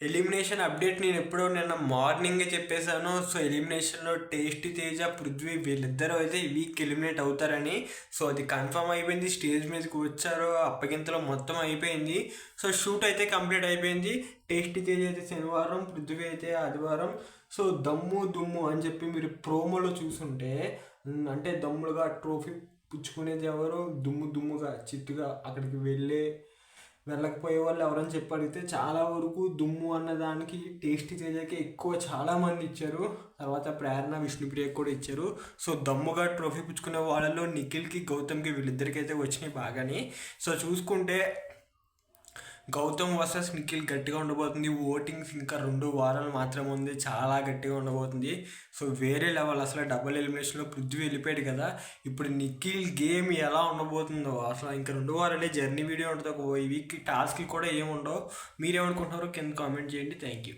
Elimination update నేను ఎప్పుడో నిన్న మార్నింగే చెప్పేశాను. సో ఎలిమినేషన్లో టేస్టీ తేజ, పృథ్వీ వీళ్ళిద్దరూ అయితే ఈ వీక్ ఎలిమినేట్ అవుతారని. సో అది కన్ఫర్మ్ అయిపోయింది. స్టేజ్ మీదకి వచ్చారు, అప్పగింతలో మొత్తం అయిపోయింది. సో షూట్ అయితే కంప్లీట్ అయిపోయింది. టేస్టీ తేజ అయితే శనివారం, పృథ్వీ అయితే ఆదివారం. సో దమ్ము దుమ్ము అని చెప్పి మీరు ప్రోమోలో చూసుంటే, అంటే దమ్ములుగా ట్రోఫీ పుచ్చుకునేది ఎవరు, దుమ్ము దుమ్ముగా చిత్తుగా అక్కడికి వెళ్ళకపోయే వాళ్ళు ఎవరని చెప్పి అడిగితే చాలా వరకు దుమ్ము అన్నదానికి టేస్టీ తేజకి ఎక్కువ చాలామంది ఇచ్చారు. తర్వాత ప్రేరణ, విష్ణుప్రియకి కూడా ఇచ్చారు. సో దమ్ముగా ట్రోఫీ పుచ్చుకునే వాళ్ళలో నిఖిల్కి, గౌతమ్కి వీళ్ళిద్దరికీ అయితే వచ్చినాయి బాగానే. సో చూసుకుంటే గౌతమ్ వర్సెస్ నిఖిల్ గట్టిగా ఉండబోతుంది. ఓటింగ్స్ ఇంకా 2 వారాలు మాత్రమే ఉంది, చాలా గట్టిగా ఉండబోతుంది. సో వేరే లెవెల్ అసలు. డబుల్ ఎలిమినేషన్లో పృథ్వీ వెళ్ళిపోయాడు కదా, ఇప్పుడు నిఖిల్ గేమ్ ఎలా ఉండబోతుందో అసలు. ఇంకా 2 వారాలే జర్నీ వీడియో ఉంటుంది. ఒక ఈ వీక్ టాస్క్లు కూడా ఏముండవు. మీరేమనుకుంటున్నారో కింద కామెంట్ చేయండి. Thank you.